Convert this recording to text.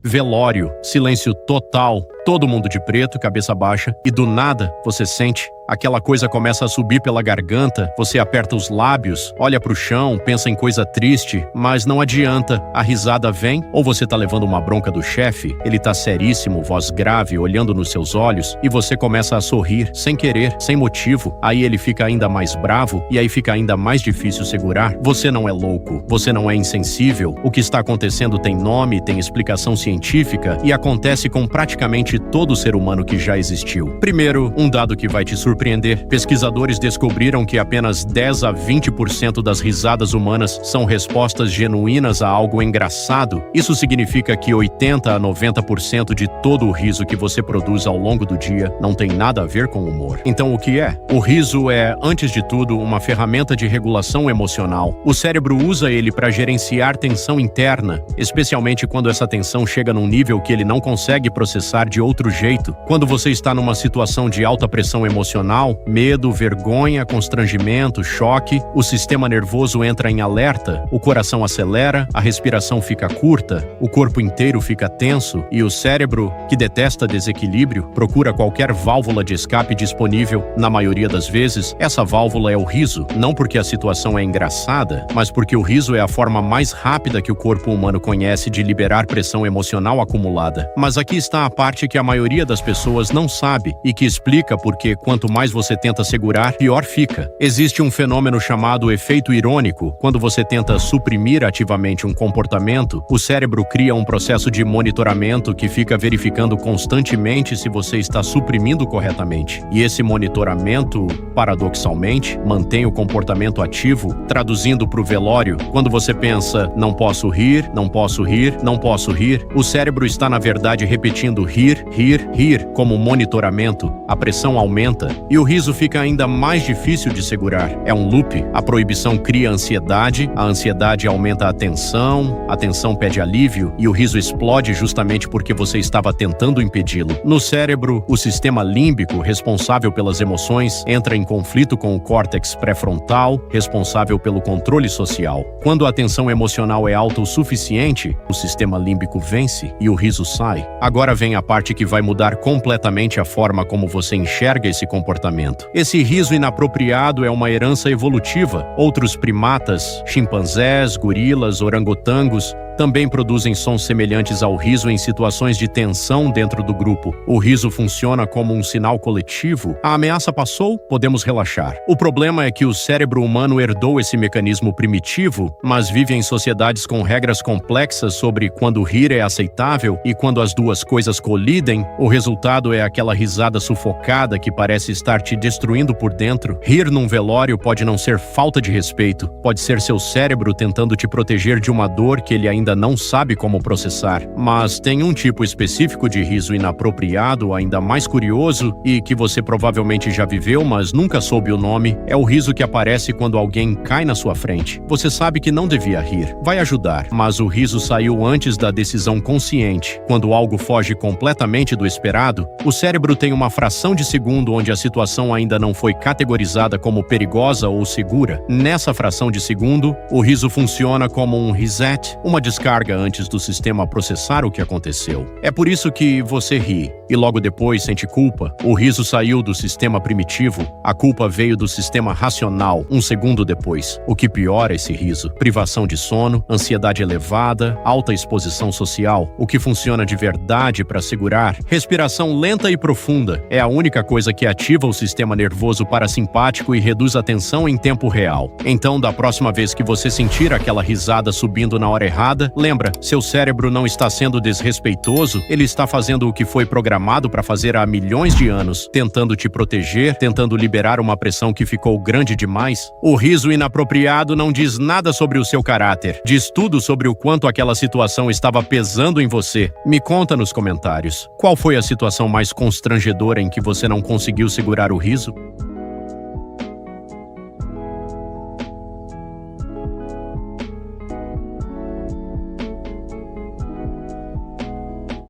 Velório, silêncio total, todo mundo de preto, cabeça baixa, e do nada você sente. Aquela coisa começa a subir pela garganta, você aperta os lábios, olha pro chão, pensa em coisa triste, mas não adianta. A risada vem, ou você tá levando uma bronca do chefe, ele tá seríssimo, voz grave, olhando nos seus olhos, e você começa a sorrir, sem querer, sem motivo. Aí ele fica ainda mais bravo, e aí fica ainda mais difícil segurar. Você não é louco, você não é insensível. O que está acontecendo tem nome, tem explicação científica, e acontece com praticamente todo ser humano que já existiu. Primeiro, um dado que vai te surpreender. Pesquisadores descobriram que apenas 10 a 20% das risadas humanas são respostas genuínas a algo engraçado. Isso significa que 80 a 90% de todo o riso que você produz ao longo do dia não tem nada a ver com humor. Então o que é? O riso é, antes de tudo, uma ferramenta de regulação emocional. O cérebro usa ele para gerenciar tensão interna, especialmente quando essa tensão chega num nível que ele não consegue processar de outro jeito. Quando você está numa situação de alta pressão emocional, medo, vergonha, constrangimento, choque, o sistema nervoso entra em alerta, o coração acelera, a respiração fica curta, o corpo inteiro fica tenso e o cérebro, que detesta desequilíbrio, procura qualquer válvula de escape disponível. Na maioria das vezes, essa válvula é o riso, não porque a situação é engraçada, mas porque o riso é a forma mais rápida que o corpo humano conhece de liberar pressão emocional acumulada. Mas aqui está a parte que a maioria das pessoas não sabe e que explica porque quanto mais você tenta segurar, pior fica. Existe um fenômeno chamado efeito irônico. Quando você tenta suprimir ativamente um comportamento, o cérebro cria um processo de monitoramento que fica verificando constantemente se você está suprimindo corretamente. E esse monitoramento, paradoxalmente, mantém o comportamento ativo. Traduzindo para o velório, quando você pensa, não posso rir, não posso rir, não posso rir, o cérebro está na verdade repetindo rir, rir, rir, como monitoramento. A pressão aumenta e o riso fica ainda mais difícil de segurar. É um loop. A proibição cria ansiedade, a ansiedade aumenta a tensão pede alívio e o riso explode justamente porque você estava tentando impedi-lo. No cérebro, o sistema límbico, responsável pelas emoções, entra em conflito com o córtex pré-frontal, responsável pelo controle social. Quando a tensão emocional é alta o suficiente, o sistema límbico vence e o riso sai. Agora vem a parte que vai mudar completamente a forma como você enxerga esse comportamento. Esse riso inapropriado é uma herança evolutiva. Outros primatas, chimpanzés, gorilas, orangotangos, também produzem sons semelhantes ao riso em situações de tensão dentro do grupo. O riso funciona como um sinal coletivo. A ameaça passou, podemos relaxar. O problema é que o cérebro humano herdou esse mecanismo primitivo, mas vive em sociedades com regras complexas sobre quando rir é aceitável e quando as duas coisas colidem, o resultado é aquela risada sufocada que parece estar te destruindo por dentro. Rir num velório pode não ser falta de respeito, pode ser seu cérebro tentando te proteger de uma dor que ele ainda não sabe como processar. Mas tem um tipo específico de riso inapropriado, ainda mais curioso, e que você provavelmente já viveu, mas nunca soube o nome. É o riso que aparece quando alguém cai na sua frente. Você sabe que não devia rir. Vai ajudar, mas o riso saiu antes da decisão consciente. Quando algo foge completamente do esperado, o cérebro tem uma fração de segundo onde a situação ainda não foi categorizada como perigosa ou segura. Nessa fração de segundo, o riso funciona como um reset, uma descarga antes do sistema processar o que aconteceu. É por isso que você ri e logo depois sente culpa. O riso saiu do sistema primitivo, a culpa veio do sistema racional um segundo depois. O que piora esse riso? Privação de sono, ansiedade elevada, alta exposição social. O que funciona de verdade para segurar? Respiração lenta e profunda é a única coisa que ativa o sistema nervoso parasimpático e reduz a tensão em tempo real. Então, da próxima vez que você sentir aquela risada subindo na hora errada, lembra, seu cérebro não está sendo desrespeitoso, ele está fazendo o que foi programado para fazer há milhões de anos, tentando te proteger, tentando liberar uma pressão que ficou grande demais. O riso inapropriado não diz nada sobre o seu caráter, diz tudo sobre o quanto aquela situação estava pesando em você. Me conta nos comentários, qual foi a situação mais constrangedora em que você não conseguiu segurar o riso?